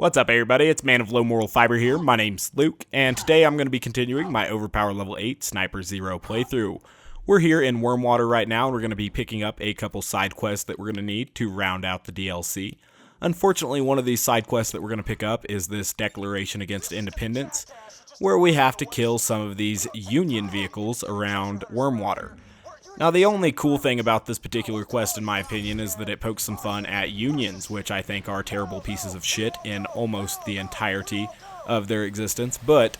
What's up, everybody? It's Man of Low Moral Fiber here. My name's Luke, and today I'm going to be continuing my Overpower Level 8 Sniper Zer0 playthrough. We're here in Wormwater right now, and we're going to be picking up a couple side quests that we're going to need to round out the DLC. Unfortunately, one of these side quests that we're going to pick up is this Declaration Against Independence, where we have to kill some of these Union vehicles around Wormwater. Now, the only cool thing about this particular quest, in my opinion, is that it pokes some fun at Unions, which I think are terrible pieces of shit in almost the entirety of their existence. But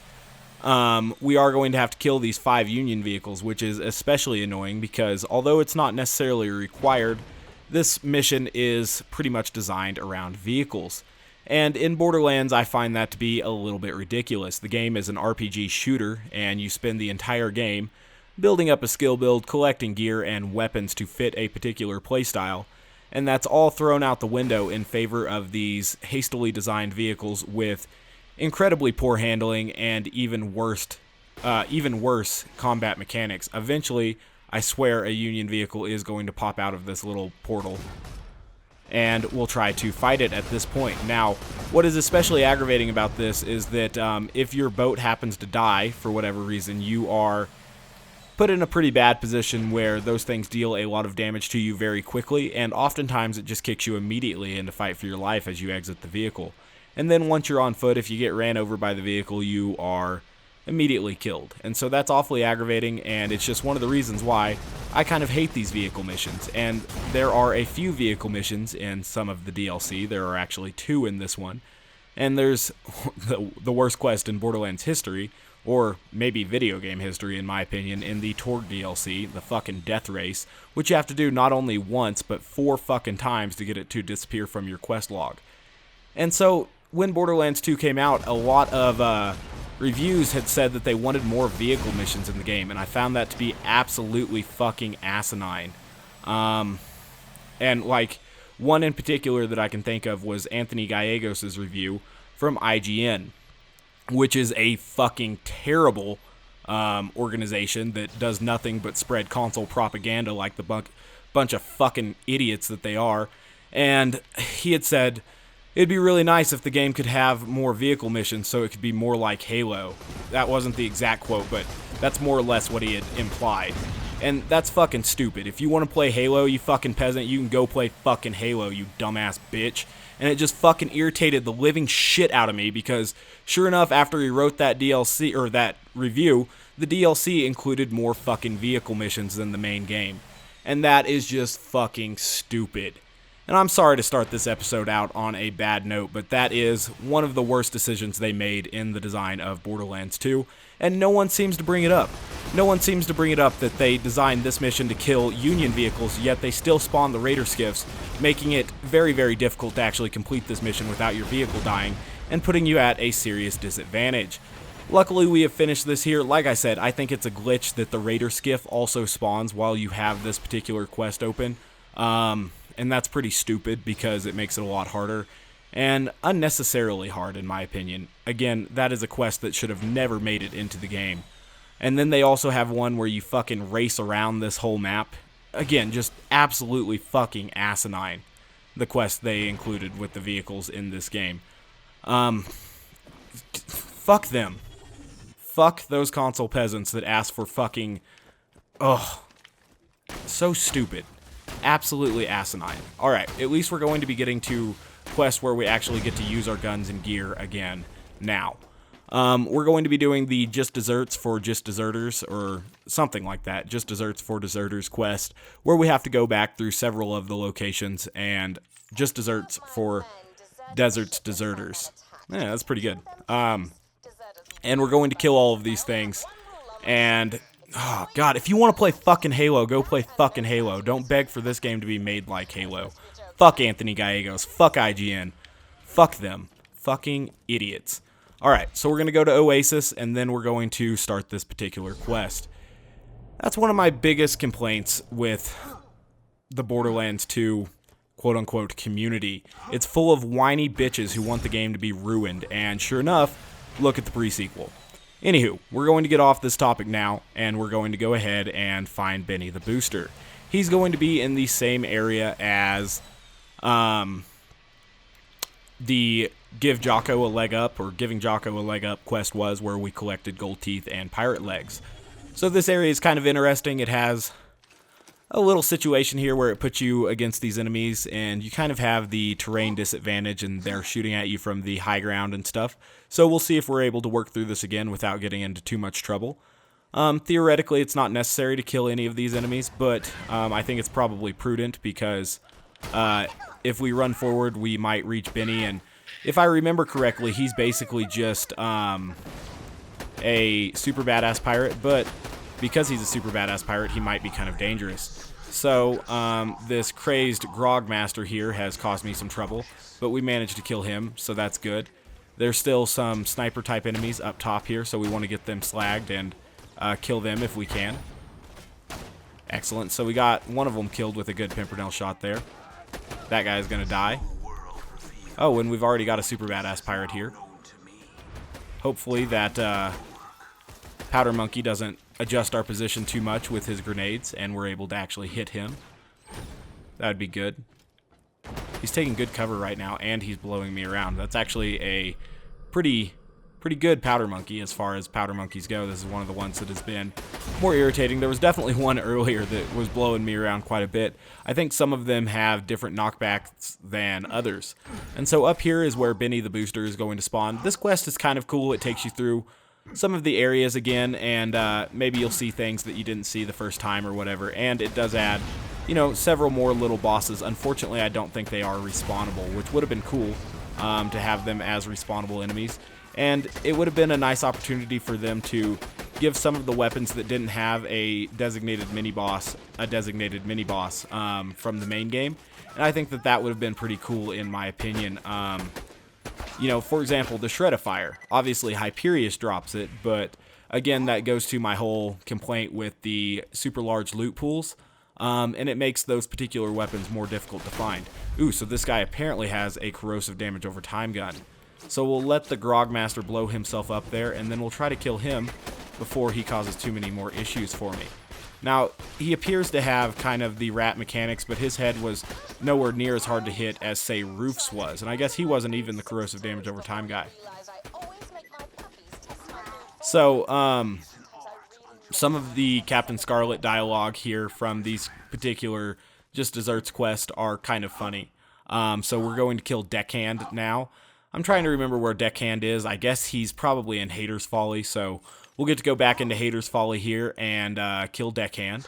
we are going to have to kill these 5 Union vehicles, which is especially annoying because although it's not necessarily required, this mission is pretty much designed around vehicles. And in Borderlands, I find that to be a little bit ridiculous. The game is an RPG shooter, and you spend the entire game building up a skill build, collecting gear and weapons to fit a particular playstyle, and that's all thrown out the window in favor of these hastily designed vehicles with incredibly poor handling and even worse combat mechanics. Eventually, I swear a Union vehicle is going to pop out of this little portal, and we'll try to fight it at this point. Now, what is especially aggravating about this is that if your boat happens to die for whatever reason, you are put in a pretty bad position where those things deal a lot of damage to you very quickly, and oftentimes it just kicks you immediately into fight for your life as you exit the vehicle. And then once you're on foot, if you get ran over by the vehicle, you are immediately killed. And so that's awfully aggravating, and it's just one of the reasons why I kind of hate these vehicle missions. And there are a few vehicle missions in some of the DLC. There are actually 2 in this one. And there's the worst quest in Borderlands history, or maybe video game history in my opinion, in the Torg DLC, the fucking death race, which you have to do not only once, but 4 fucking times to get it to disappear from your quest log. And so, when Borderlands 2 came out, a lot of reviews had said that they wanted more vehicle missions in the game, and I found that to be absolutely fucking asinine. And like, one in particular that I can think of was Anthony Gallegos' review from IGN, which is a fucking terrible organization that does nothing but spread console propaganda like the bunch of fucking idiots that they are. And he had said, it'd be really nice if the game could have more vehicle missions so it could be more like Halo. That wasn't the exact quote, but that's more or less what he had implied. And that's fucking stupid. If you want to play Halo, you fucking peasant, you can go play fucking Halo, you dumbass bitch. And it just fucking irritated the living shit out of me because, sure enough, after he wrote that DLC, or that review, the DLC included more fucking vehicle missions than the main game. And that is just fucking stupid. And I'm sorry to start this episode out on a bad note, but that is one of the worst decisions they made in the design of Borderlands 2, and no one seems to bring it up. No one seems to bring it up that they designed this mission to kill Union vehicles, yet they still spawn the Raider skiffs, making it very, very difficult to actually complete this mission without your vehicle dying, and putting you at a serious disadvantage. Luckily, we have finished this here. Like I said, I think it's a glitch that the Raider skiff also spawns while you have this particular quest open. And that's pretty stupid because it makes it a lot harder and unnecessarily hard in my opinion. Again, that is a quest that should have never made it into the game. And then they also have one where you fucking race around this whole map. Again, just absolutely fucking asinine, the quest they included with the vehicles in this game. Fuck them. Fuck those console peasants that ask for fucking... Ugh. So stupid. Absolutely asinine. Alright, at least we're going to be getting to quests where we actually get to use our guns and gear again now. We're going to be doing the Just Desserts for Just Deserters, or something like that, Just Desserts for Deserters quest, where we have to go back through several of the locations and Just Desserts for Deserts Deserters. Yeah, that's pretty good. And we're going to kill all of these things, and... Oh, God, if you want to play fucking Halo, go play fucking Halo. Don't beg for this game to be made like Halo. Fuck Anthony Gallegos. Fuck IGN. Fuck them. Fucking idiots. Alright, so we're going to go to Oasis, and then we're going to start this particular quest. That's one of my biggest complaints with the Borderlands 2 quote-unquote community. It's full of whiny bitches who want the game to be ruined, and sure enough, look at the pre-sequel. Anywho, we're going to get off this topic now, and we're going to go ahead and find Benny the Booster. He's going to be in the same area as the Give Jocko a leg up, or Giving Jocko a leg up quest was, where we collected gold teeth and pirate legs. So this area is kind of interesting. It has a little situation here where it puts you against these enemies, and you kind of have the terrain disadvantage, and they're shooting at you from the high ground and stuff. So we'll see if we're able to work through this again without getting into too much trouble. Theoretically, it's not necessary to kill any of these enemies, but I think it's probably prudent because if we run forward, we might reach Benny, and if I remember correctly, he's basically just a super badass pirate, but because he's a super badass pirate, he might be kind of dangerous. So this crazed grog master here has caused me some trouble, but we managed to kill him, so that's good. There's still some sniper type enemies up top here, so we want to get them slagged and kill them if we can. Excellent. So we got one of them killed with a good Pimpernel shot there. That guy's going to die. Oh, and we've already got a super badass pirate here. Hopefully that Powder Monkey doesn't adjust our position too much with his grenades, and we're able to actually hit him. That would be good. He's taking good cover right now, and he's blowing me around. That's actually a pretty good Powder Monkey as far as Powder Monkeys go. This is one of the ones that has been more irritating. There was definitely one earlier that was blowing me around quite a bit. I think some of them have different knockbacks than others. And so up here is where Benny the Booster is going to spawn. This quest is kind of cool. It takes you through some of the areas again, and maybe you'll see things that you didn't see the first time or whatever. And it does add, you know, several more little bosses. Unfortunately, I don't think they are respawnable, which would have been cool to have them as respawnable enemies. And it would have been a nice opportunity for them to give some of the weapons that didn't have a designated mini-boss from the main game. And I think that that would have been pretty cool in my opinion. You know, for example, the Shred-a-Fire. Obviously, Hyperius drops it, but again, that goes to my whole complaint with the super large loot pools. And it makes those particular weapons more difficult to find. Ooh, so this guy apparently has a corrosive damage over time gun. So we'll let the Grogmaster blow himself up there, and then we'll try to kill him before he causes too many more issues for me. Now, he appears to have kind of the rat mechanics, but his head was nowhere near as hard to hit as, say, Roof's was. And I guess he wasn't even the corrosive damage over time guy. So, some of the Captain Scarlett dialogue here from these particular Just Desserts quest are kind of funny. So we're going to kill Deckhand now. I'm trying to remember where Deckhand is. I guess he's probably in Hater's Folly, so we'll get to go back into Hater's Folly here and kill Deckhand.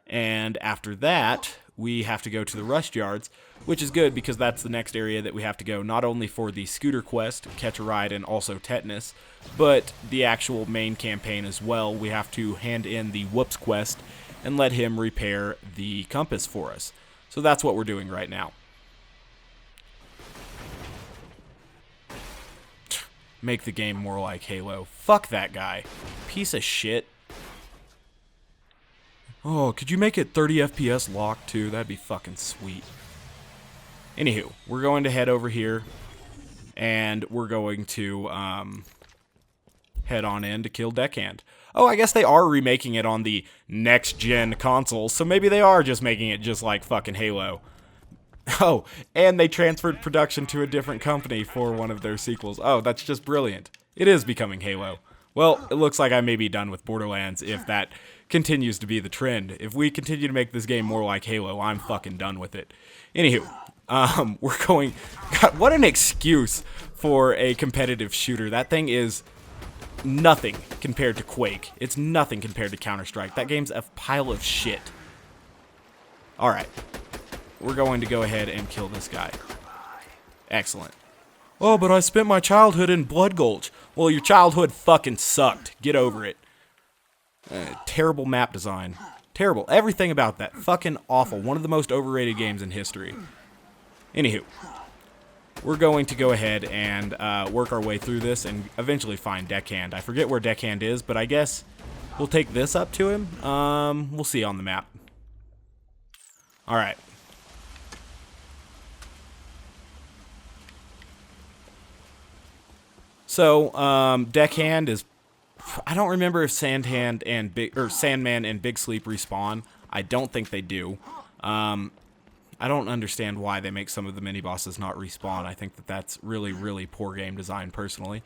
And after that, we have to go to the Rust Yards, which is good because that's the next area that we have to go, not only for the Scooter quest, Catch a Ride, and also Tetanus, but the actual main campaign as well. We have to hand in the Whoops quest and let him repair the compass for us. So that's what we're doing right now. Make the game more like Halo. Fuck that guy. Piece of shit. Oh, could you make it 30 FPS lock too? That'd be fucking sweet. Anywho, we're going to head over here, and we're going to head on in to kill Deckhand. Oh, I guess they are remaking it on the next-gen consoles, so maybe they are just making it just like fucking Halo. Oh, and they transferred production to a different company for one of their sequels. Oh, that's just brilliant. It is becoming Halo. Well, it looks like I may be done with Borderlands if that continues to be the trend. If we continue to make this game more like Halo, I'm fucking done with it. Anywho, we're going... God, what an excuse for a competitive shooter. That thing is nothing compared to Quake. It's nothing compared to Counter-Strike. That game's a pile of shit. Alright. We're going to go ahead and kill this guy. Excellent. Oh, but I spent my childhood in Blood Gulch. Well, your childhood fucking sucked. Get over it. Terrible map design. Terrible. Everything about that. Fucking awful. One of the most overrated games in history. Anywho. We're going to go ahead and work our way through this and eventually find Deckhand. I forget where Deckhand is, but I guess we'll take this up to him. We'll see on the map. Alright. So, Deckhand is... I don't remember if Sandman and Big Sleep respawn. I don't think they do. I don't understand why they make some of the mini-bosses not respawn. I think that that's really, really poor game design, personally.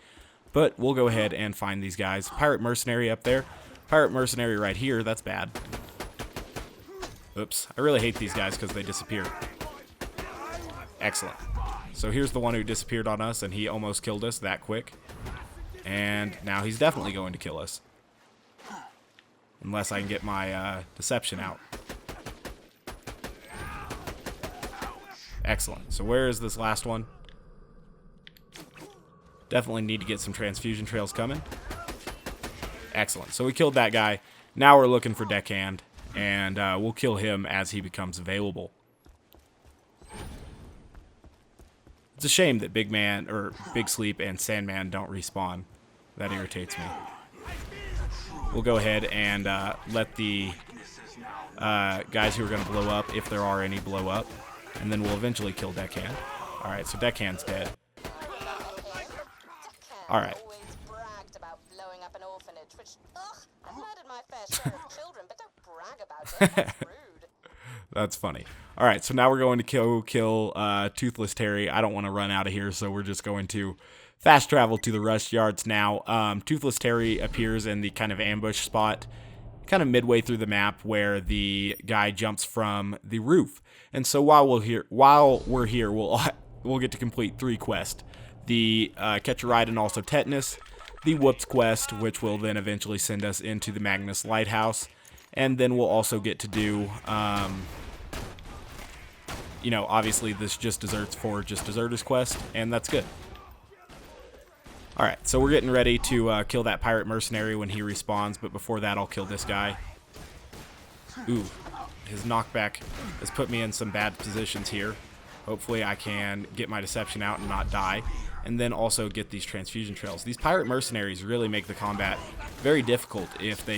But we'll go ahead and find these guys. Pirate Mercenary up there. Pirate Mercenary right here. That's bad. Oops. I really hate these guys because they disappear. Excellent. So here's the one who disappeared on us, and he almost killed us that quick. And now he's definitely going to kill us. Unless I can get my deception out. Excellent. So where is this last one? Definitely need to get some transfusion trails coming. Excellent. So we killed that guy. Now we're looking for Deckhand, and we'll kill him as he becomes available. It's a shame that Big Sleep and Sandman don't respawn. That irritates me. We'll go ahead and let the guys who are going to blow up, if there are any, blow up. And then we'll eventually kill Deckhand. Alright, so Deckhand's dead. Alright. That's funny. Alright, so now we're going to kill Toothless Terry. I don't want to run out of here, so we're just going to fast travel to the rush yards now. Toothless Terry appears in the kind of ambush spot, kind of midway through the map where the guy jumps from the roof. And so while we're here, we'll get to complete 3 quests. The Catch a Ride and also Tetanus, the Whoops quest, which will then eventually send us into the Magnus Lighthouse, and then we'll also get to do, you know, obviously this Just Desserts for Just Deserters quest, and that's good. Alright, so we're getting ready to kill that Pirate Mercenary when he respawns, but before that I'll kill this guy. Ooh, his knockback has put me in some bad positions here. Hopefully I can get my deception out and not die, and then also get these transfusion trails. These Pirate Mercenaries really make the combat very difficult if they,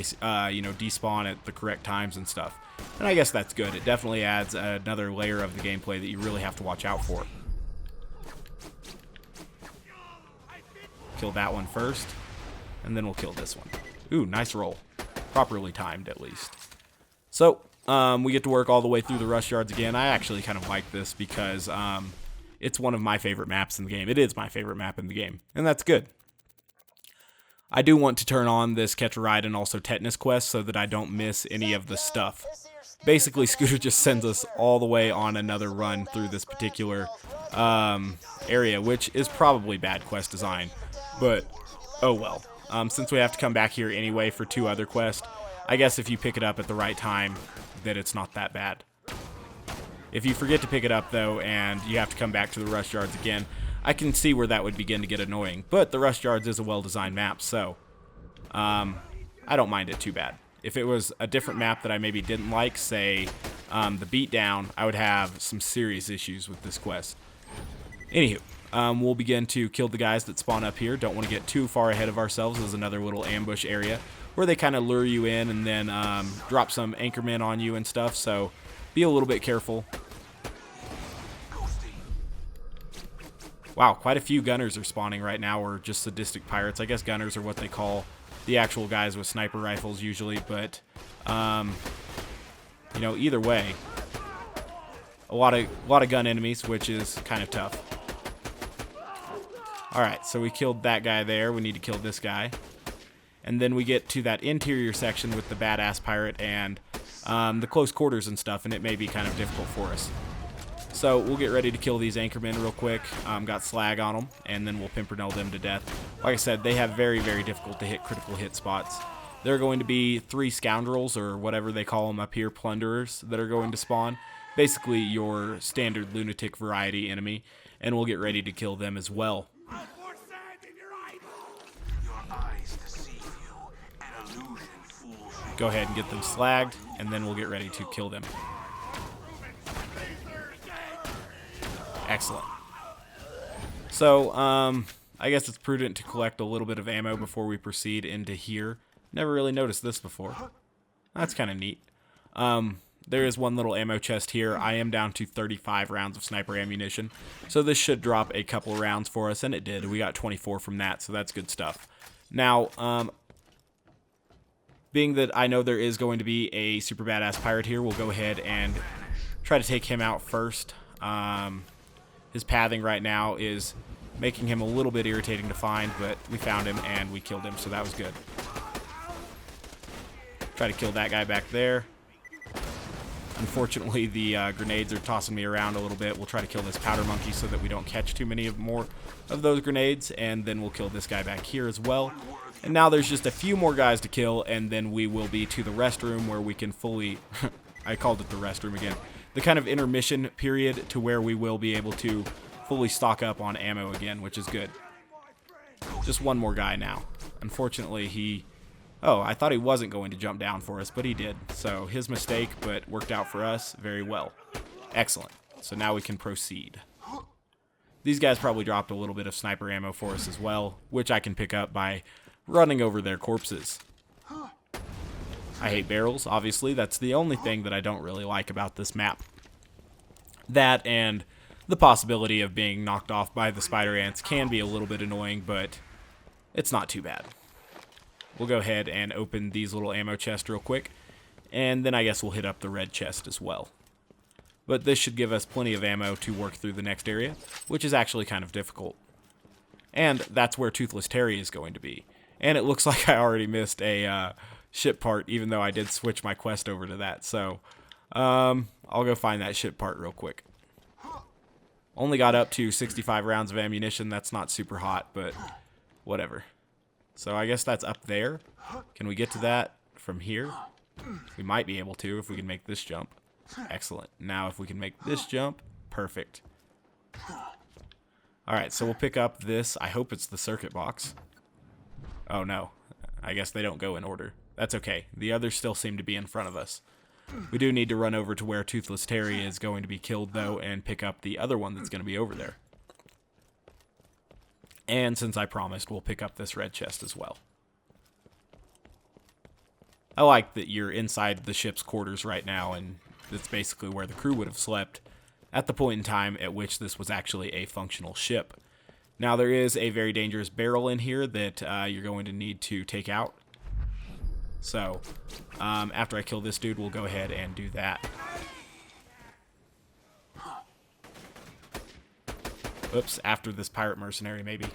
you know, despawn at the correct times and stuff. And I guess that's good. It definitely adds another layer of the gameplay that you really have to watch out for. Kill that one first, and then we'll kill this one. Ooh, nice roll. Properly timed, at least. So, we get to work all the way through the rush yards again. I actually kind of like this because it's one of my favorite maps in the game. It is my favorite map in the game, and that's good. I do want to turn on this Catch a Ride and also Tetanus quest so that I don't miss any of the stuff. Basically, Scooter just sends us all the way on another run through this particular area, which is probably bad quest design. But, oh well. Since we have to come back here anyway for 2 other quests, I guess if you pick it up at the right time, that it's not that bad. If you forget to pick it up, though, and you have to come back to the rush yards again, I can see where that would begin to get annoying. But the rush yards is a well-designed map, so I don't mind it too bad. If it was a different map that I maybe didn't like, say the Beatdown, I would have some serious issues with this quest. Anywho. We'll begin to kill the guys that spawn up here. Don't want to get too far ahead of ourselves. There's another little ambush area where they kind of lure you in and then drop some anchormen on you and stuff, so be a little bit careful. Wow, quite a few gunners are spawning right now, or just sadistic pirates. I guess gunners are what they call the actual guys with sniper rifles usually, but you know, either way, a lot of gun enemies, which is kind of tough. Alright, so we killed that guy there. We need to kill this guy. And then we get to that interior section with the badass pirate and the close quarters and stuff, and it may be kind of difficult for us. So we'll get ready to kill these anchormen real quick. Got slag on them, and then we'll pimpernel them to death. Like I said, they have very, very difficult to hit critical hit spots. There are going to be 3 scoundrels, or whatever they call them up here, plunderers, that are going to spawn. Basically your standard lunatic variety enemy, and we'll get ready to kill them as well. Go ahead and get them slagged, and then we'll get ready to kill them. Excellent. So, I guess it's prudent to collect a little bit of ammo before we proceed into here. Never really noticed this before. That's kind of neat. There is one little ammo chest here. I am down to 35 rounds of sniper ammunition, so this should drop a couple rounds for us, and it did. We got 24 from that, so that's good stuff. Now, being that I know there is going to be a super badass pirate here, we'll go ahead and try to take him out first. His pathing right now is making him a little bit irritating to find, but we found him and we killed him, so that was good. Try to kill that guy back there. Unfortunately, the grenades are tossing me around a little bit. We'll try to kill this powder monkey so that we don't catch too many more of those grenades, and then we'll kill this guy back here as well. And now there's just a few more guys to kill, and then we will be to the restroom where we can fully... I called it the restroom again. The kind of intermission period to where we will be able to fully stock up on ammo again, which is good. Just one more guy now. Unfortunately, he... Oh, I thought he wasn't going to jump down for us, but he did. So his mistake, but worked out for us very well. Excellent. So now we can proceed. These guys probably dropped a little bit of sniper ammo for us as well, which I can pick up by running over their corpses. I hate barrels, obviously. That's the only thing that I don't really like about this map. That and the possibility of being knocked off by the spider ants can be a little bit annoying, but it's not too bad. We'll go ahead and open these little ammo chests real quick, and then I guess we'll hit up the red chest as well. But this should give us plenty of ammo to work through the next area, which is actually kind of difficult. And that's where Toothless Terry is going to be. And it looks like I already missed a ship part, even though I did switch my quest over to that. So I'll go find that ship part real quick. Only got up to 65 rounds of ammunition. That's not super hot, but whatever. So I guess that's up there. Can we get to that from here? We might be able to if we can make this jump. Excellent. Now if we can make this jump, perfect. Alright, so we'll pick up this. I hope it's the circuit box. Oh no. I guess they don't go in order. That's okay. The others still seem to be in front of us. We do need to run over to where Toothless Terry is going to be killed, though, and pick up the other one that's going to be over there. And since I promised, we'll pick up this red chest as well. I like that you're inside the ship's quarters right now, and it's basically where the crew would have slept at the point in time at which this was actually a functional ship. Now, there is a very dangerous barrel in here that you're going to need to take out. So, after I kill this dude, we'll go ahead and do that. Oops, after this pirate mercenary, maybe.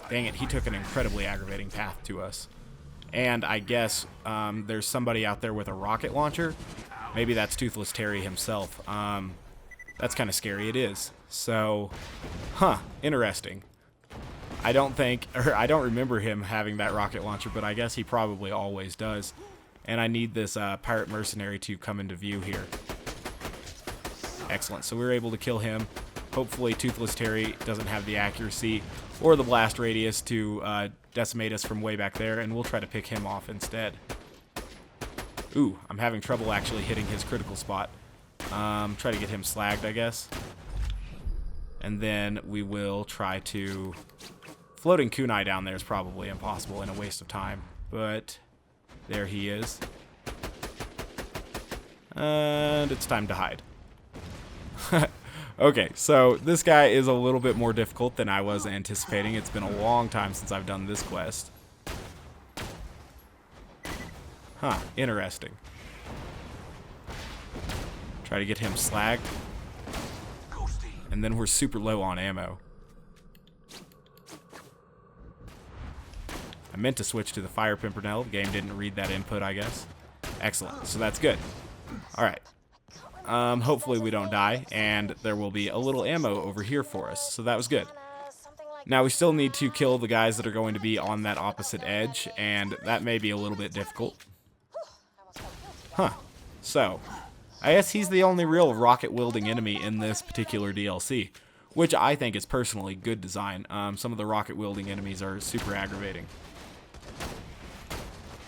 Dang it, he took an incredibly aggravating path to us. And I guess there's somebody out there with a rocket launcher. Maybe that's Toothless Terry himself. That's kind of scary. It is. So, interesting. I don't remember him having that rocket launcher, but I guess he probably always does. And I need this pirate mercenary to come into view here. Excellent. So we were able to kill him. Hopefully Toothless Terry doesn't have the accuracy or the blast radius to decimate us from way back there, and we'll try to pick him off instead. Ooh, I'm having trouble actually hitting his critical spot. Try to get him slagged, I guess. And then we will try to... Floating kunai down there is probably impossible and a waste of time, but there he is. And it's time to hide. Okay, so this guy is a little bit more difficult than I was anticipating. It's been a long time since I've done this quest. Interesting. Try to get him slagged. And then we're super low on ammo. I meant to switch to the Fire Pimpernel. The game didn't read that input, I guess. Excellent, so that's good. Alright. Hopefully we don't die, and there will be a little ammo over here for us, so that was good. Now we still need to kill the guys that are going to be on that opposite edge, and that may be a little bit difficult. So, I guess he's the only real rocket-wielding enemy in this particular DLC, which I think is personally good design. Some of the rocket-wielding enemies are super aggravating.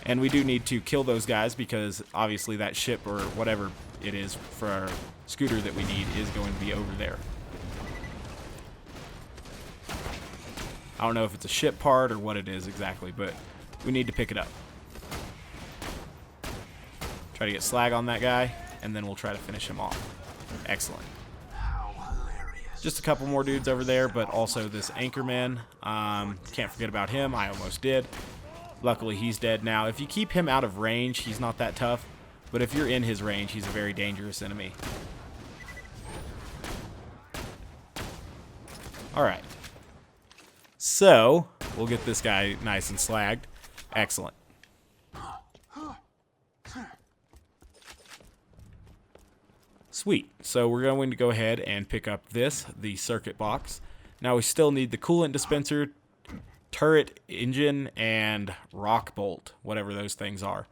And we do need to kill those guys because obviously that ship or whatever it is for our scooter that we need is going to be over there. I don't know if it's a ship part or what it is exactly, but we need to pick it up. Try to get slag on that guy, and then we'll try to finish him off. Excellent. Just a couple more dudes over there, but also this Anchorman. Can't forget about him. I almost did. Luckily, he's dead now. If you keep him out of range, he's not that tough. But if you're in his range, he's a very dangerous enemy. Alright. So, we'll get this guy nice and slagged. Excellent. Sweet. So we're going to go ahead and pick up this, the circuit box. Now we still need the coolant dispenser, turret, engine, and rock bolt, whatever those things are.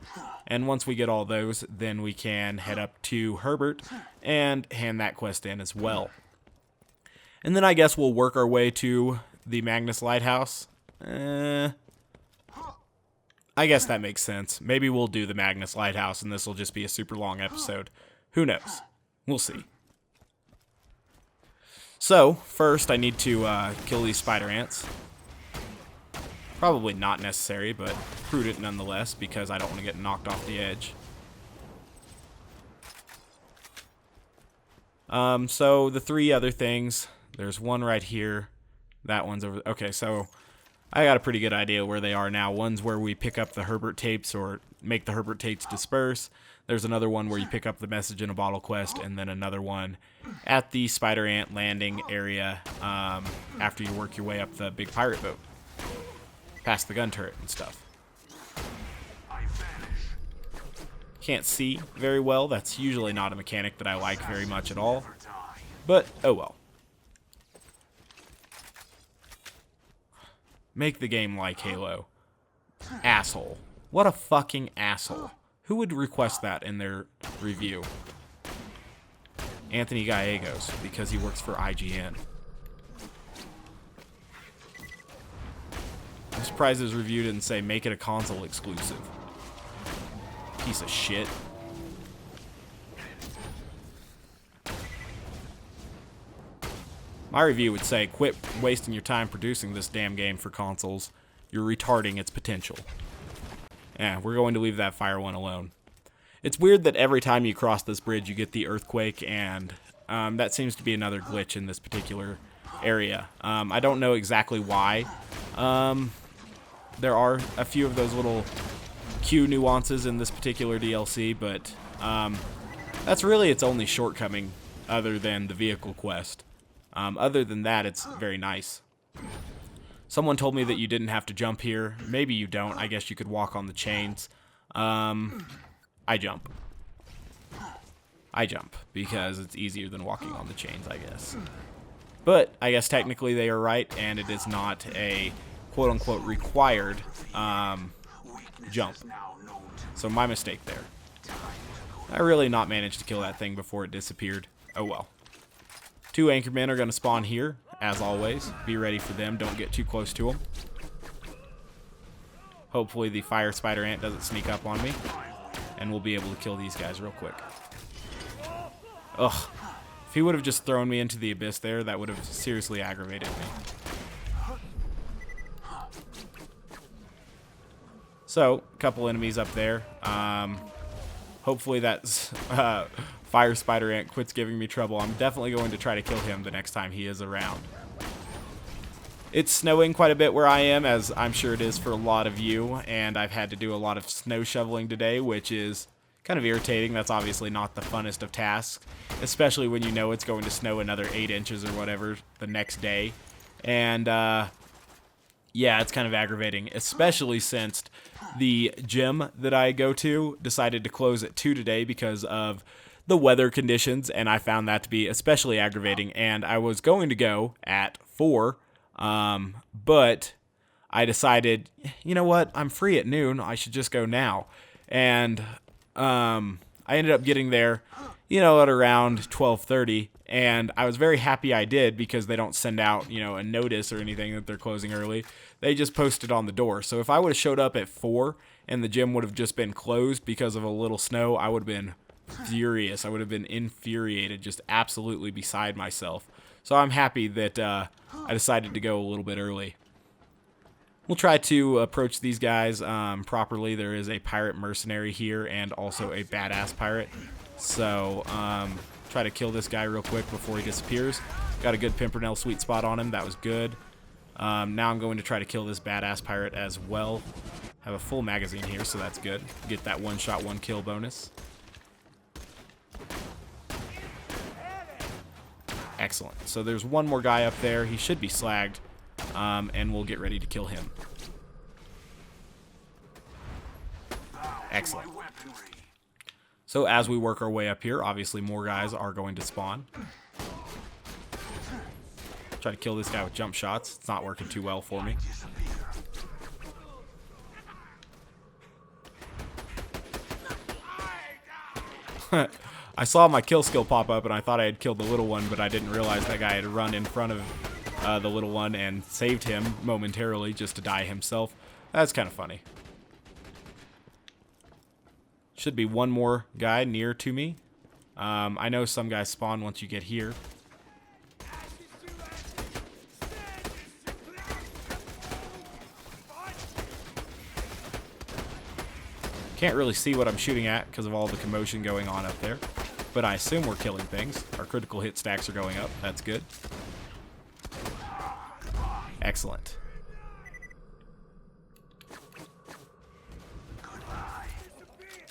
And once we get all those, then we can head up to Herbert and hand that quest in as well. And then I guess we'll work our way to the Magnus Lighthouse. I guess that makes sense. Maybe we'll do the Magnus Lighthouse and this will just be a super long episode. Who knows? We'll see. So, first I need to kill these spider ants. Probably not necessary, but prudent nonetheless, because I don't want to get knocked off the edge. So the three other things, there's one right here. That one's over. Okay, so I got a pretty good idea where they are now. One's where we pick up the Herbert tapes or make the Herbert tapes disperse. There's another one where you pick up the message in a bottle quest, and then another one at the spider ant landing area after you work your way up the big pirate boat, past the gun turret and stuff. Can't see very well. That's usually not a mechanic that I like very much at all, but oh well. Make the game like Halo. Asshole. What a fucking asshole. Who would request that in their review? Anthony Gallegos, because he works for IGN. I'm surprised his review didn't say make it a console exclusive. Piece of shit. My review would say, quit wasting your time producing this damn game for consoles. You're retarding its potential. Yeah, we're going to leave that fire one alone. It's weird that every time you cross this bridge you get the earthquake, and that seems to be another glitch in this particular area. I don't know exactly why. There are a few of those little Q nuances in this particular DLC, but that's really its only shortcoming other than the vehicle quest. Other than that, it's very nice. Someone told me that you didn't have to jump here. Maybe you don't. I guess you could walk on the chains. I jump. I jump because it's easier than walking on the chains, I guess. But I guess technically they are right, and it is not a quote-unquote required jump. So my mistake there. I really not managed to kill that thing before it disappeared. Oh well. 2 anchormen are going to spawn here, as always. Be ready for them. Don't get too close to them. Hopefully the fire spider ant doesn't sneak up on me, and we'll be able to kill these guys real quick. Ugh. If he would have just thrown me into the abyss there, that would have seriously aggravated me. So, a couple enemies up there. Hopefully that fire spider ant quits giving me trouble. I'm definitely going to try to kill him the next time he is around. It's snowing quite a bit where I am, as I'm sure it is for a lot of you, and I've had to do a lot of snow shoveling today, which is kind of irritating. That's obviously not the funnest of tasks, especially when you know it's going to snow another 8 inches or whatever the next day. And yeah, it's kind of aggravating, especially since the gym that I go to decided to close at 2 today because of the weather conditions, and I found that to be especially aggravating. And I was going to go at 4, but I decided, you know what, I'm free at noon, I should just go now. And I ended up getting there, you know, at around 12:30, and I was very happy I did, because they don't send out, you know, a notice or anything that they're closing early. They just post it on the door. So if I would have showed up at 4 and the gym would have just been closed because of a little snow, I would have been furious. I would have been infuriated, just absolutely beside myself. So I'm happy that I decided to go a little bit early. We'll try to approach these guys properly. There is a pirate mercenary here and also a badass pirate. So try to kill this guy real quick before he disappears. Got a good Pimpernel sweet spot on him. That was good. Now I'm going to try to kill this badass pirate as well. Have a full magazine here, so that's good. Get that 1-shot, 1-kill bonus. Excellent. So there's one more guy up there. He should be slagged, and we'll get ready to kill him. Excellent. So as we work our way up here, obviously more guys are going to spawn. Try to kill this guy with jump shots. It's not working too well for me. I saw my kill skill pop up and I thought I had killed the little one, but I didn't realize that guy had run in front of the little one and saved him momentarily just to die himself. That's kind of funny. Should be one more guy near to me. I know some guys spawn once you get here. Can't really see what I'm shooting at because of all the commotion going on up there. But I assume we're killing things. Our critical hit stacks are going up. That's good. Excellent.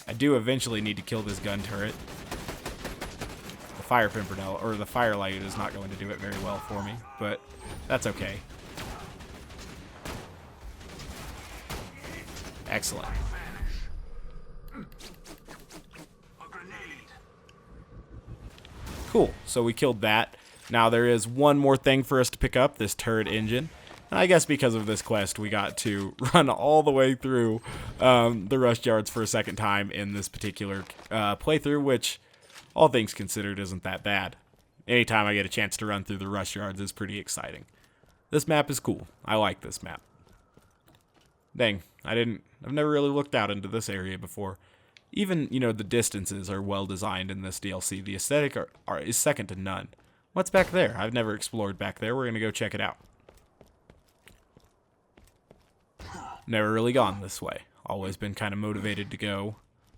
I do eventually need to kill this gun turret. The Fire Pimpernel, or the Fire Lyuda, is not going to do it very well for me, but that's okay. Excellent. Cool, so we killed that. Now there is one more thing for us to pick up, this turret engine. And I guess because of this quest, we got to run all the way through the rush yards for a second time in this particular playthrough, which, all things considered, isn't that bad. Anytime I get a chance to run through the rush yards is pretty exciting. This map is cool. I like this map. Dang, I've never really looked out into this area before. Even, you know, the distances are well designed in this DLC. The aesthetic is second to none. What's back there? I've never explored back there. We're going to go check it out. Never really gone this way. Always been kind of motivated to go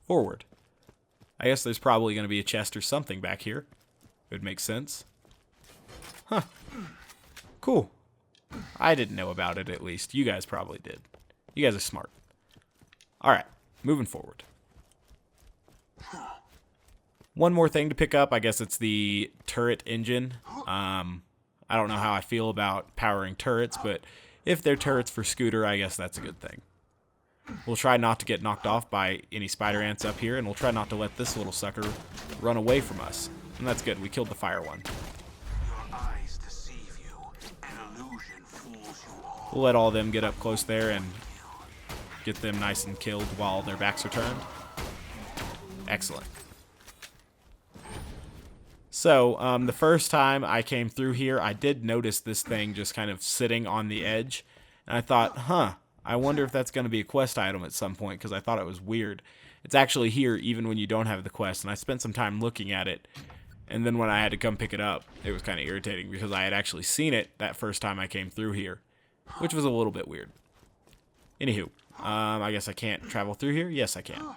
forward. I guess there's probably going to be a chest or something back here. It would make sense. Huh. Cool. I didn't know about it, at least. You guys probably did. You guys are smart. Alright, moving forward. One more thing to pick up. I guess it's the turret engine. I don't know how I feel about powering turrets, but if they're turrets for Scooter, I guess that's a good thing. We'll try not to get knocked off by any spider ants up here, and we'll try not to let this little sucker run away from us. And that's good. We killed the fire one. We'll let all of them get up close there and get them nice and killed while their backs are turned. Excellent. So, the first time I came through here, I did notice this thing just kind of sitting on the edge. And I thought, I wonder if that's going to be a quest item at some point, because I thought it was weird. It's actually here even when you don't have the quest, and I spent some time looking at it. And then when I had to come pick it up, it was kind of irritating, because I had actually seen it that first time I came through here, which was a little bit weird. Anywho, I guess I can't travel through here? Yes, I can.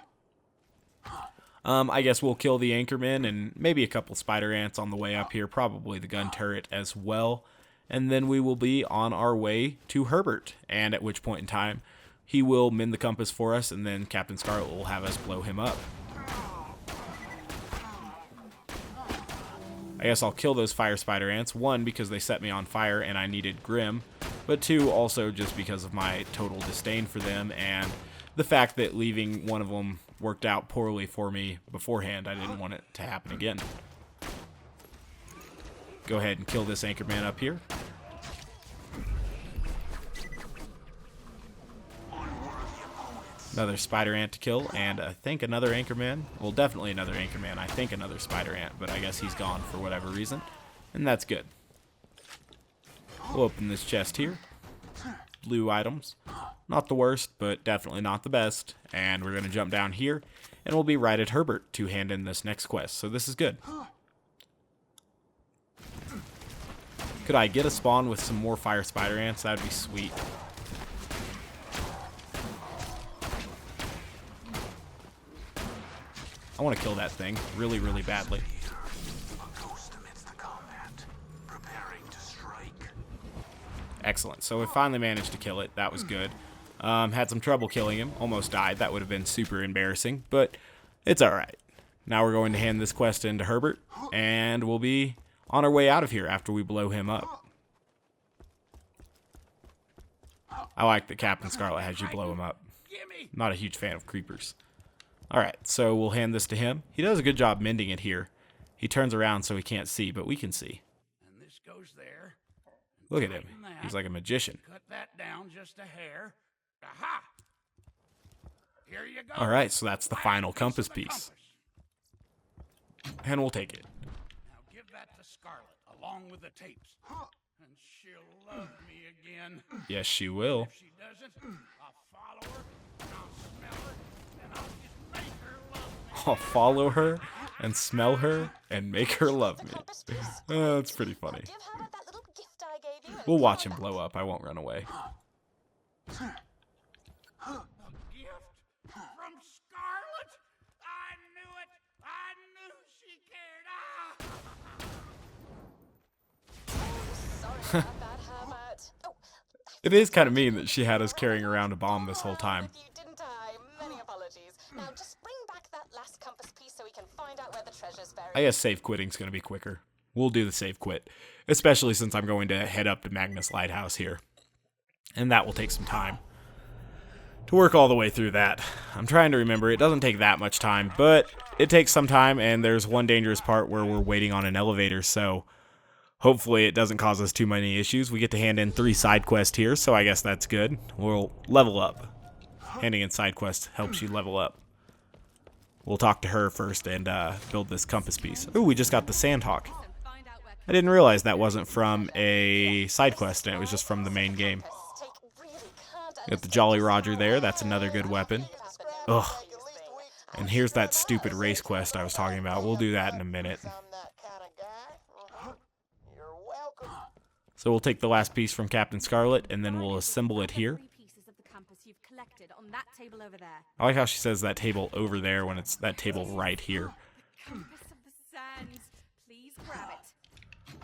I guess we'll kill the Anchorman and maybe a couple spider ants on the way up here, probably the gun turret as well. And then we will be on our way to Herbert, and at which point in time, he will mend the compass for us, and then Captain Scarlett will have us blow him up. I guess I'll kill those fire spider ants, one, because they set me on fire and I needed Grim, but two, also just because of my total disdain for them and the fact that leaving one of them worked out poorly for me beforehand. I didn't want it to happen again. Go ahead and kill this Anchorman up here. Another spider ant to kill, and I think another Anchorman. Well, definitely another Anchorman. I think another spider ant, but I guess he's gone for whatever reason, and that's good. We'll open this chest here. Blue items. Not the worst, but definitely not the best. And we're going to jump down here, and we'll be right at Herbert to hand in this next quest. So this is good. Could I get a spawn with some more fire spider ants? That would be sweet. I want to kill that thing really, really badly. Excellent. So we finally managed to kill it. That was good. Had some trouble killing him. Almost died. That would have been super embarrassing, but it's alright. Now we're going to hand this quest in to Herbert, and we'll be on our way out of here after we blow him up. I like that Captain Scarlett has you blow him up. Not a huge fan of creepers. Alright, so we'll hand this to him. He does a good job mending it here. He turns around so he can't see, but we can see. And this goes there. Look at him. He's like a magician. Cut that down just a hair. Aha! Here you go. Alright, so that's the final compass piece. And we'll take it. Now give that to Scarlett along with the tapes. And she'll love me again. Yes, she will. If she doesn't, I'll follow her, and I'll smell her, and I'll just make her love me. I'll follow her and smell her and make her love me. That's pretty funny. Give Herbert that little gift I gave you and We'll come watch on him back. blow up. I won't run away. A gift from Scarlett? I knew it. I knew she cared. Sorry about that, Herbert. Oh, It is kind of mean that she had us carrying around a bomb this whole time. with you, didn't I? Many apologies. Now just bring back that last compass piece so we can find out where the treasure's buried. I guess save quitting's going to be quicker. We'll do the save quit, especially since I'm going to head up to Magnus Lighthouse here. And that will take some time to work all the way through that. I'm trying to remember. It doesn't take that much time, but it takes some time, and there's one dangerous part where we're waiting on an elevator, so hopefully it doesn't cause us too many issues. We get to hand in 3 side quests here, so I guess that's good. We'll level up. Handing in side quests helps you level up. We'll talk to her first and build this compass piece. Ooh, we just got the Sandhawk. I didn't realize that wasn't from a side quest, and it was just from the main game. Got the Jolly Roger there. That's another good weapon. Ugh. And here's that stupid race quest I was talking about. We'll do that in a minute. So we'll take the last piece from Captain Scarlett, and then we'll assemble it here. I like how she says that table over there when it's that table right here.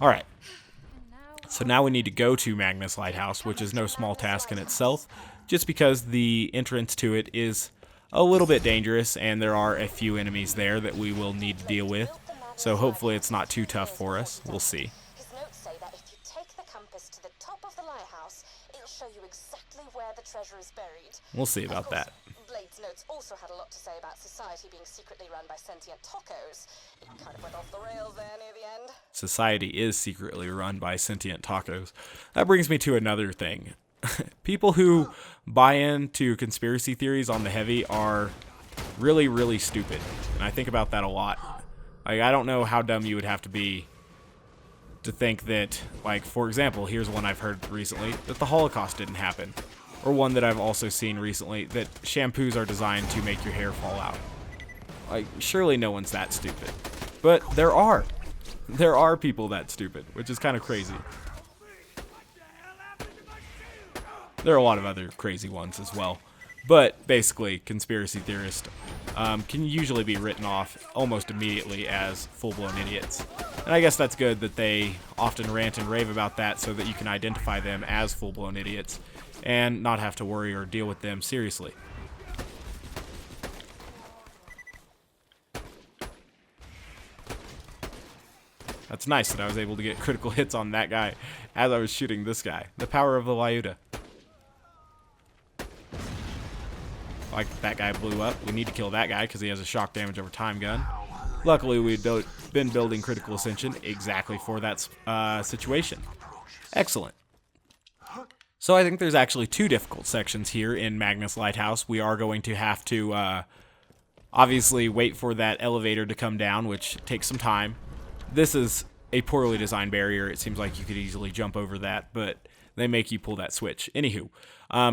Alright. So now we need to go to Magnus Lighthouse, which is no small task in itself, just because the entrance to it is a little bit dangerous, and there are a few enemies there that we will need to deal with. So hopefully it's not too tough for us. We'll see. His notes say that if you take the compass to the top of the lighthouse, it'll show you exactly where the treasure is buried. We'll see about that. Blade's notes also had a lot to say about society being secretly run by sentient tacos. It kind of went off the rails there near the end. Society is secretly run by sentient tacos. That brings me to another thing. People who buy into conspiracy theories on the heavy are really, really stupid. And I think about that a lot. Like, I don't know how dumb you would have to be to think that, like, for example, here's one I've heard recently, that the Holocaust didn't happen. Or one that I've also seen recently, that shampoos are designed to make your hair fall out. Like, surely no one's that stupid. But there are. There are people that stupid, which is kind of crazy. There are a lot of other crazy ones as well. But basically, conspiracy theorists can usually be written off almost immediately as full-blown idiots. And I guess that's good that they often rant and rave about that so that you can identify them as full-blown idiots and not have to worry or deal with them seriously. That's nice that I was able to get critical hits on that guy as I was shooting this guy. The power of the Lyuda. Like that guy blew up. We need to kill that guy because he has a shock damage over time gun. Luckily, we've been building critical ascension exactly for that situation. Excellent. So I think there's actually 2 difficult sections here in Magnus Lighthouse. We are going to have to obviously wait for that elevator to come down, which takes some time. This is a poorly designed barrier. It seems like you could easily jump over that, but they make you pull that switch. Anywho,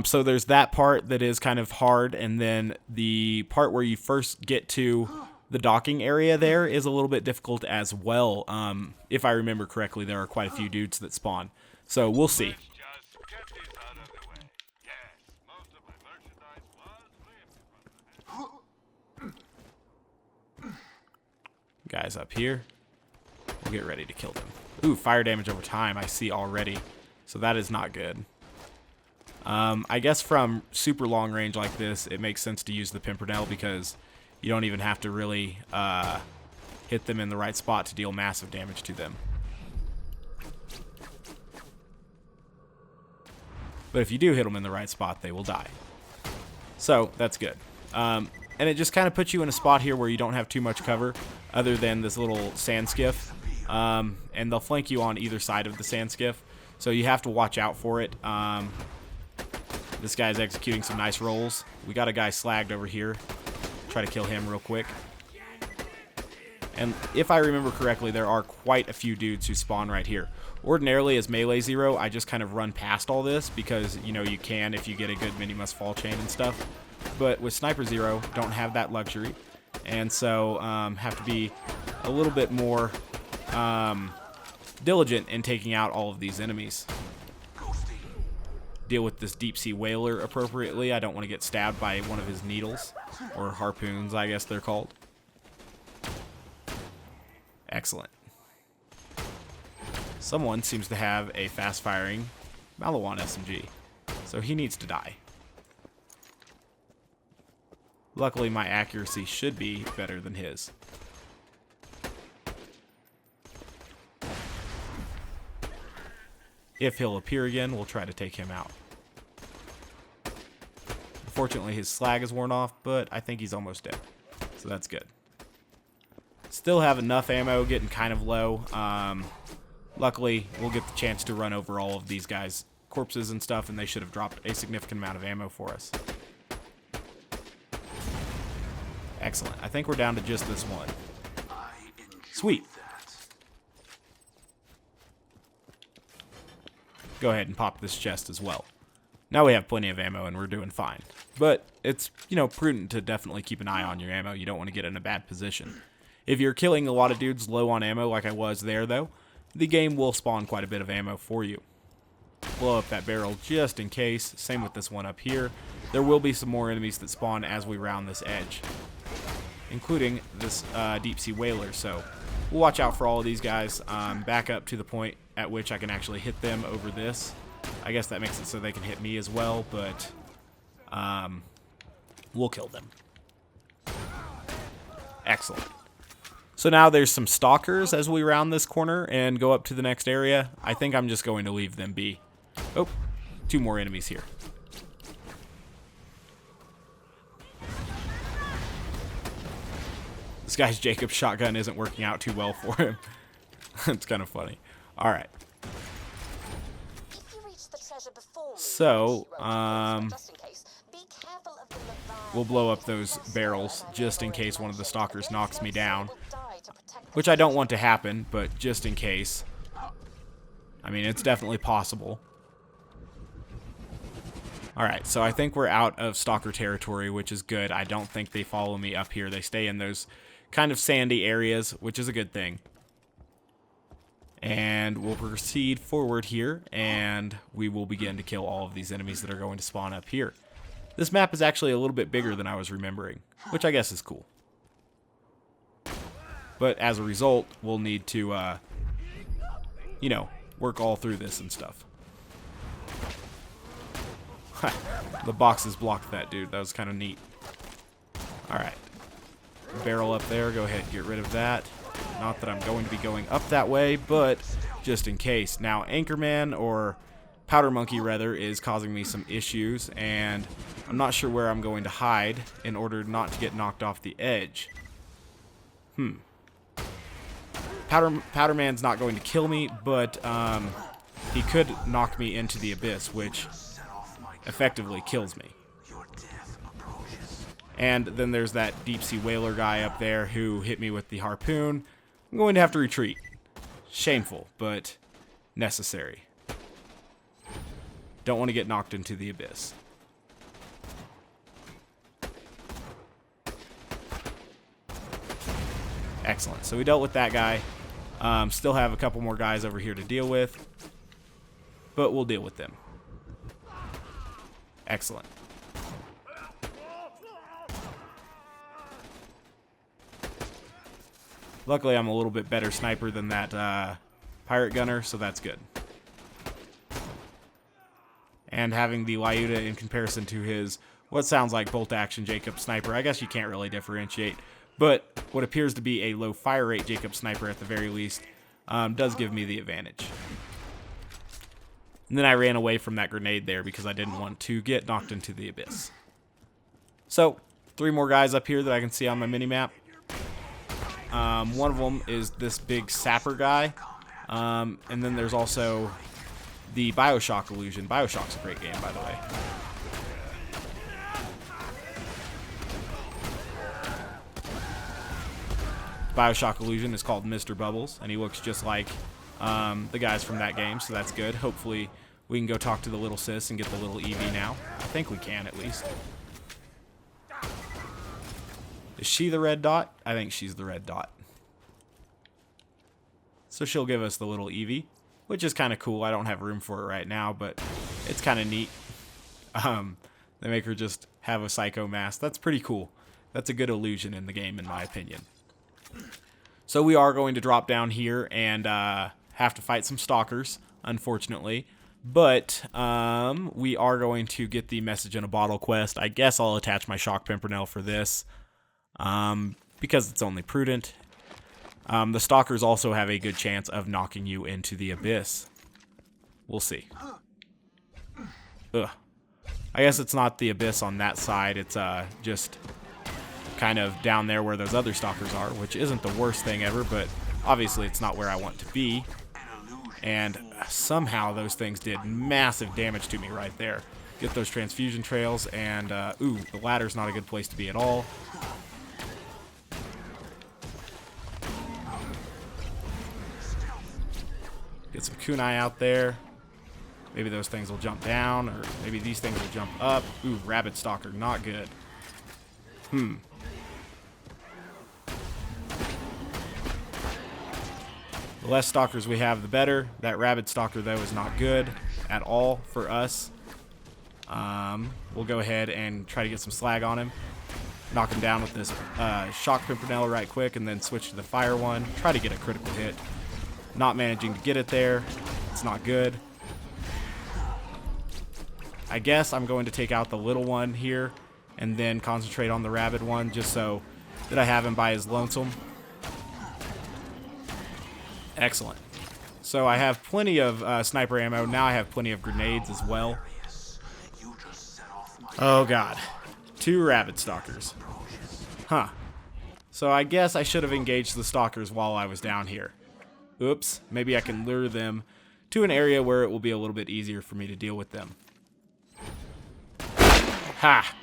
so there's that part that is kind of hard, and then the part where you first get to the docking area there is a little bit difficult as well. If I remember correctly, there are quite a few dudes that spawn. So we'll see. Guys up here. We'll get ready to kill them. Ooh, fire damage over time I see already. So that is not good. I guess from super long range like this, it makes sense to use the Pimpernel because you don't even have to really hit them in the right spot to deal massive damage to them. But if you do hit them in the right spot, they will die. So that's good. And it just kind of puts you in a spot here where you don't have too much cover other than this little sand skiff. And they'll flank you on either side of the sand skiff. So you have to watch out for it. This guy's executing some nice rolls. We got a guy slagged over here. Try to kill him real quick. And if I remember correctly, there are quite a few dudes who spawn right here. Ordinarily, as Melee Zero, I just kind of run past all this because, you know, you can if you get a good mini-must fall chain and stuff. But with Sniper Zer0, don't have that luxury. And so have to be a little bit more diligent in taking out all of these enemies. Deal with this deep sea whaler appropriately. I don't want to get stabbed by one of his needles, or harpoons, I guess they're called. Excellent. Someone seems to have a fast-firing Maliwan SMG, so he needs to die. Luckily, my accuracy should be better than his. If he'll appear again, we'll try to take him out. Unfortunately, his slag is worn off, but I think he's almost dead, so that's good. Still have enough ammo, getting kind of low. Luckily, we'll get the chance to run over all of these guys' corpses and stuff, and they should have dropped a significant amount of ammo for us. Excellent. I think we're down to just this one. Sweet. Go ahead and pop this chest as well. Now we have plenty of ammo and we're doing fine. But it's, you know, prudent to definitely keep an eye on your ammo. You don't want to get in a bad position. If you're killing a lot of dudes low on ammo like I was there, though, the game will spawn quite a bit of ammo for you. Blow up that barrel just in case. Same with this one up here. There will be some more enemies that spawn as we round this edge, including this deep sea whaler. So we'll watch out for all of these guys. Back up to the point at which I can actually hit them over this. I guess that makes it so they can hit me as well, but we'll kill them. Excellent. So now there's some stalkers as we round this corner and go up to the next area. I think I'm just going to leave them be. Oh, 2 more enemies here. This guy's Jacob's shotgun isn't working out too well for him. It's kind of funny. All right. So, we'll blow up those barrels just in case one of the stalkers knocks me down. Which I don't want to happen, but just in case. I mean, it's definitely possible. Alright, so I think we're out of stalker territory, which is good. I don't think they follow me up here. They stay in those kind of sandy areas, which is a good thing. And we'll proceed forward here, and we will begin to kill all of these enemies that are going to spawn up here. This map is actually a little bit bigger than I was remembering, which I guess is cool. But as a result, we'll need to, you know, work all through this and stuff. The boxes blocked that dude. That was kind of neat. Alright. Barrel up there. Go ahead and get rid of that. Not that I'm going to be going up that way, but just in case. Now, Anchorman, or Powder Monkey, rather, is causing me some issues, and I'm not sure where I'm going to hide in order not to get knocked off the edge. Powder Man's not going to kill me, but he could knock me into the abyss, which effectively kills me. And then there's that deep sea whaler guy up there who hit me with the harpoon. I'm going to have to retreat. Shameful, but necessary. Don't want to get knocked into the abyss. Excellent. So we dealt with that guy. Still have a couple more guys over here to deal with, but we'll deal with them. Excellent. Luckily, I'm a little bit better sniper than that pirate gunner, so that's good. And having the Lyuda in comparison to his, what sounds like bolt-action Jacob sniper, I guess you can't really differentiate, but what appears to be a low fire rate Jacob sniper at the very least, does give me the advantage. And then I ran away from that grenade there because I didn't want to get knocked into the abyss. So, 3 more guys up here that I can see on my mini-map. One of them is this big sapper guy. And then there's also the Bioshock illusion. Bioshock's a great game, by the way. Bioshock illusion is called Mr. Bubbles, and he looks just like the guys from that game, so that's good. Hopefully we can go talk to the little sis and get the little Eevee now. I think we can, at least. Is she the red dot? I think she's the red dot. So she'll give us the little Eevee, which is kind of cool. I don't have room for it right now, but it's kind of neat. They make her just have a psycho mask. That's pretty cool. That's a good illusion in the game, in my opinion. So we are going to drop down here and have to fight some stalkers, unfortunately. But we are going to get the message in a bottle quest. I guess I'll attach my Shock Pimpernel for this because it's only prudent. The stalkers also have a good chance of knocking you into the abyss. We'll see. Ugh. I guess it's not the abyss on that side. It's just kind of down there where those other stalkers are, which isn't the worst thing ever, but obviously it's not where I want to be. And somehow those things did massive damage to me right there. Get those transfusion trails, and ooh, the ladder's not a good place to be at all. Get some kunai out there. Maybe those things will jump down, or maybe these things will jump up. Ooh, rabbit stalker, not good. The less stalkers we have, the better. That rabbit stalker, though, is not good at all for us. We'll go ahead and try to get some slag on him. Knock him down with this Shock Pimpernel right quick, and then switch to the fire one. Try to get a critical hit. Not managing to get it there. It's not good. I guess I'm going to take out the little one here and then concentrate on the rabid one just so that I have him by his lonesome. Excellent. So I have plenty of sniper ammo. Now I have plenty of grenades as well. Oh god. 2 rabbit stalkers. Huh. So I guess I should have engaged the stalkers while I was down here. Oops. Maybe I can lure them to an area where it will be a little bit easier for me to deal with them. Ha!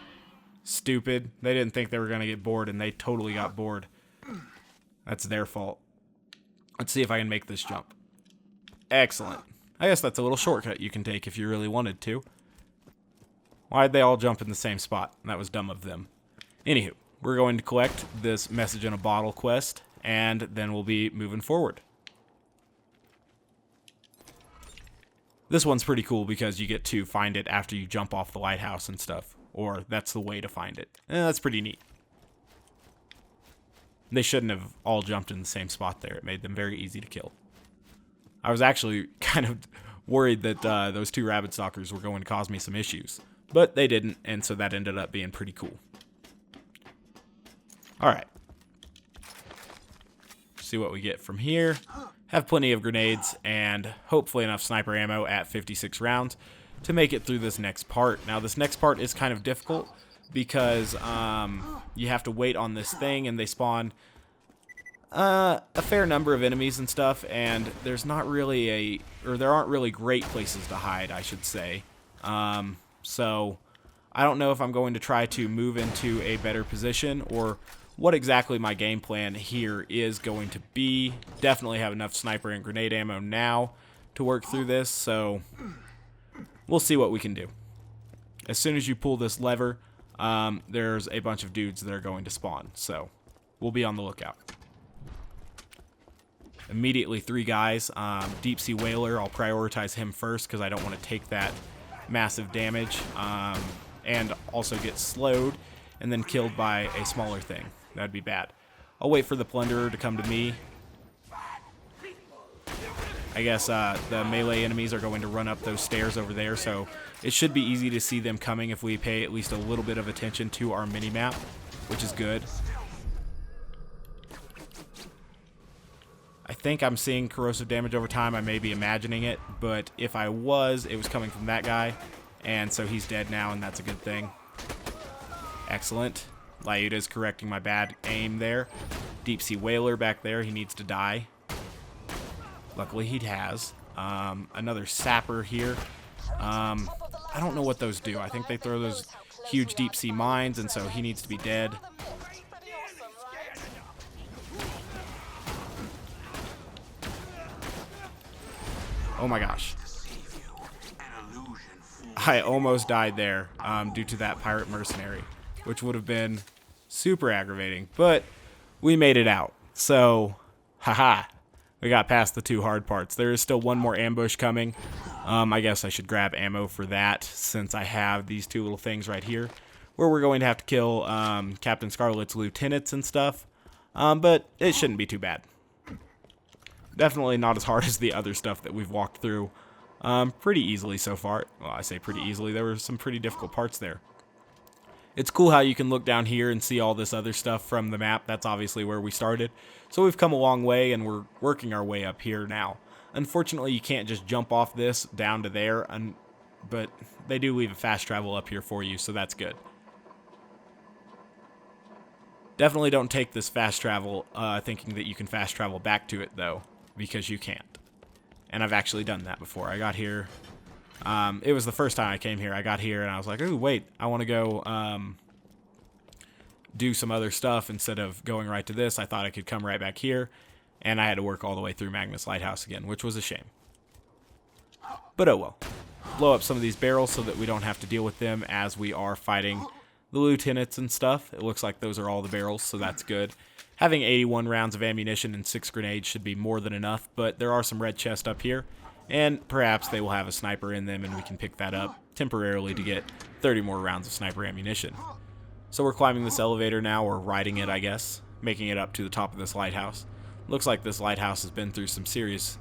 Stupid. They didn't think they were going to get bored, and they totally got bored. That's their fault. Let's see if I can make this jump. Excellent. I guess that's a little shortcut you can take if you really wanted to. Why'd they all jump in the same spot? That was dumb of them. Anywho, we're going to collect this message in a bottle quest, and then we'll be moving forward. This one's pretty cool because you get to find it after you jump off the lighthouse and stuff. Or that's the way to find it. That's pretty neat. They shouldn't have all jumped in the same spot there. It made them very easy to kill. I was actually kind of worried that those 2 rabbit stalkers were going to cause me some issues. But they didn't, and so that ended up being pretty cool. Alright. See what we get from here. Have plenty of grenades and hopefully enough sniper ammo at 56 rounds to make it through this next part. Now this next part is kind of difficult because you have to wait on this thing and they spawn a fair number of enemies and stuff, and there's not really there aren't really great places to hide, I should say. So I don't know if I'm going to try to move into a better position or what exactly my game plan here is going to be. Definitely have enough sniper and grenade ammo now to work through this, so we'll see what we can do. As soon as you pull this lever, there's a bunch of dudes that are going to spawn, so we'll be on the lookout. Immediately 3 guys. Deep Sea Whaler, I'll prioritize him first because I don't want to take that massive damage and also get slowed and then killed by a smaller thing. That'd be bad. I'll wait for the Plunderer to come to me. I guess the melee enemies are going to run up those stairs over there, so it should be easy to see them coming if we pay at least a little bit of attention to our mini-map, which is good. I think I'm seeing corrosive damage over time. I may be imagining it, but if I was, it was coming from that guy. And so he's dead now, and that's a good thing. Excellent. Lyuda's correcting my bad aim there. Deep Sea Whaler back there. He needs to die. Luckily, he has. Another sapper here. I don't know what those do. I think they throw those huge deep sea mines, and so he needs to be dead. Oh my gosh. I almost died there due to that pirate mercenary, which would have been super aggravating, but we made it out. So, haha, we got past the 2 hard parts. There is still one more ambush coming. I guess I should grab ammo for that since I have these 2 little things right here where we're going to have to kill Captain Scarlett's lieutenants and stuff, but it shouldn't be too bad. Definitely not as hard as the other stuff that we've walked through pretty easily so far. Well, I say pretty easily. There were some pretty difficult parts there. It's cool how you can look down here and see all this other stuff from the map. That's obviously where we started. So we've come a long way, and we're working our way up here now. Unfortunately, you can't just jump off this down to there, but they do leave a fast travel up here for you, so that's good. Definitely don't take this fast travel thinking that you can fast travel back to it, though, because you can't. And I've actually done that before. I got here. It was the first time I came here. I got here, and I was like, ooh, wait, I want to go do some other stuff instead of going right to this. I thought I could come right back here, and I had to work all the way through Magnus Lighthouse again, which was a shame. But oh well. Blow up some of these barrels so that we don't have to deal with them as we are fighting the lieutenants and stuff. It looks like those are all the barrels, so that's good. Having 81 rounds of ammunition and 6 grenades should be more than enough, but there are some red chests up here, and perhaps they will have a sniper in them, and we can pick that up temporarily to get 30 more rounds of sniper ammunition. So we're climbing this elevator now, or riding it, I guess, making it up to the top of this lighthouse. Looks like this lighthouse has been through some serious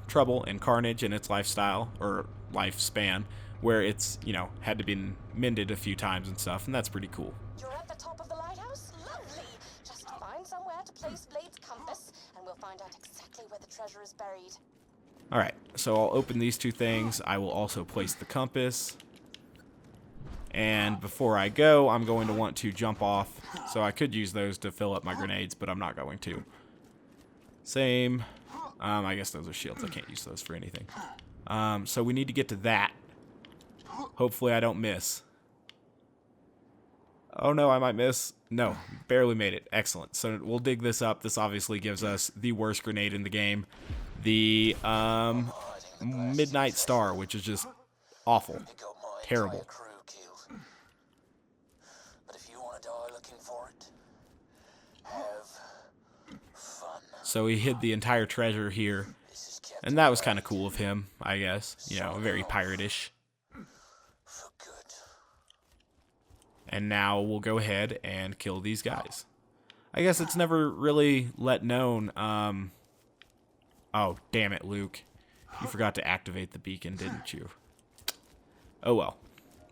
trouble and carnage in its lifestyle, or lifespan, where it's, you know, had to be mended a few times and stuff, and that's pretty cool. You're at the top of the lighthouse? Lovely! Just find somewhere to place Blade's compass, and we'll find out exactly where the treasure is buried. Alright, so I'll open these 2 things. I will also place the compass. And before I go, I'm going to want to jump off. So I could use those to fill up my grenades, but I'm not going to. Same. I guess those are shields. I can't use those for anything. So we need to get to that. Hopefully I don't miss. Oh no, I might miss. No, barely made it. Excellent. So we'll dig this up. This obviously gives us the worst grenade in the game. The Midnight Star, which is just awful. Terrible. So he hid the entire treasure here. And that was kind of cool of him, I guess. You know, very pirate-ish. And now we'll go ahead and kill these guys. I guess it's never really let known. Oh, damn it, Luke. You forgot to activate the beacon, didn't you? Oh well.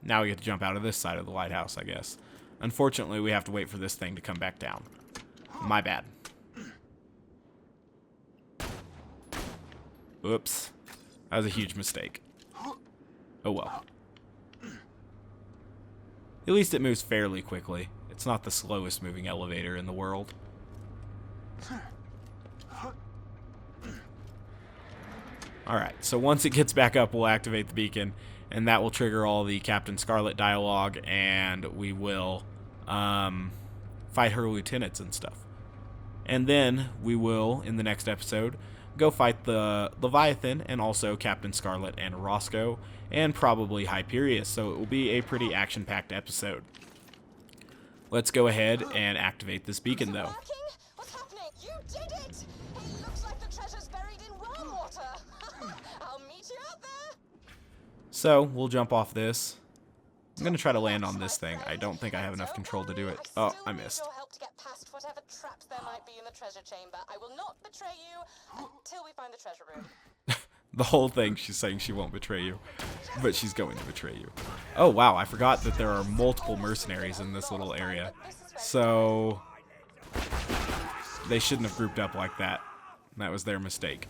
Now we get to jump out of this side of the lighthouse, I guess. Unfortunately, we have to wait for this thing to come back down. My bad. Oops. That was a huge mistake. Oh well. At least it moves fairly quickly. It's not the slowest moving elevator in the world. Alright, so once it gets back up, we'll activate the beacon, and that will trigger all the Captain Scarlett dialogue, and we will fight her lieutenants and stuff. And then we will, in the next episode, go fight the Leviathan and also Captain Scarlett and Roscoe and probably Hyperius, so it will be a pretty action-packed episode. Let's go ahead and activate this beacon, though. What's happening? You did it! It looks like the treasure's buried in well water. I'll meet you out there. So we'll jump off this. I'm gonna try to land on this thing. I don't think I have enough control to do it. Oh, I missed. Your help to get past whatever traps there might be in the treasure chamber. I will not betray you until we find the treasure room. The whole thing, she's saying she won't betray you, but she's going to betray you. Oh wow, I forgot that there are multiple mercenaries in this little area. So they shouldn't have grouped up like that. That was their mistake.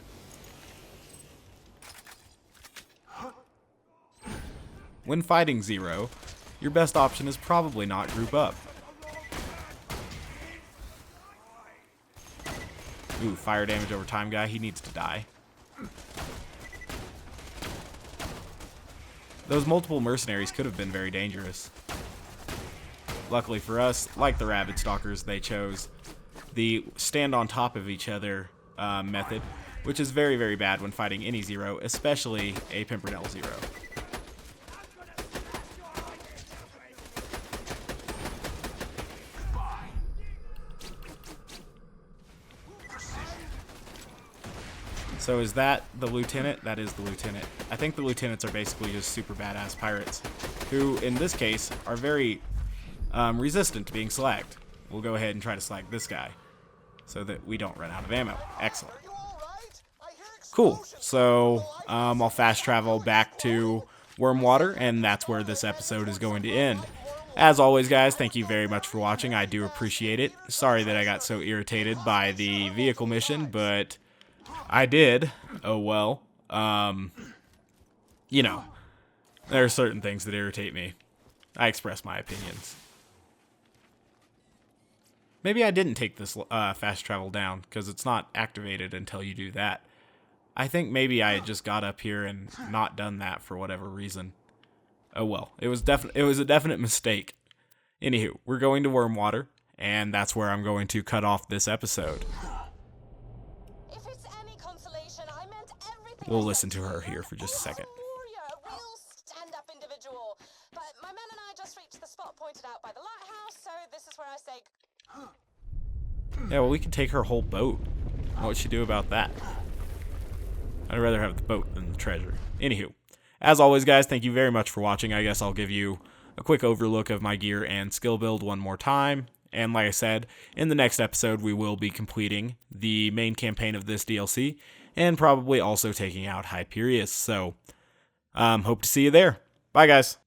When fighting Zero, your best option is probably not group up. Ooh, fire damage over time guy. He needs to die. Those multiple mercenaries could have been very dangerous. Luckily for us, like the Rabid Stalkers, they chose the stand on top of each other method, which is very, very bad when fighting any Zero, especially a Pimpernel Zero. So is that the lieutenant? That is the lieutenant. I think the lieutenants are basically just super badass pirates, who in this case are very resistant to being slagged. We'll go ahead and try to slag this guy so that we don't run out of ammo. Excellent. Cool. So I'll fast travel back to Wormwater, and that's where this episode is going to end. As always, guys, thank you very much for watching. I do appreciate it. Sorry that I got so irritated by the vehicle mission, but I did. Oh well. You know, there are certain things that irritate me. I express my opinions. Maybe I didn't take this fast travel down, because it's not activated until you do that. I think maybe I just got up here and not done that for whatever reason. Oh well, it was a definite mistake. Anywho, we're going to Wormwater, and that's where I'm going to cut off this episode. If it's any consolation, I meant everything. We'll listen to her here for just a I was second. a real stand-up individual. But my men and I just reached the spot pointed out by the lighthouse, so this is where I say. Yeah, well, we could take her whole boat. What would she do about that? I'd rather have the boat than the treasure. Anywho, as always, guys, thank you very much for watching. I guess I'll give you a quick overlook of my gear and skill build one more time. And like I said, in the next episode, we will be completing the main campaign of this DLC and probably also taking out Hyperius. So, hope to see you there. Bye, guys.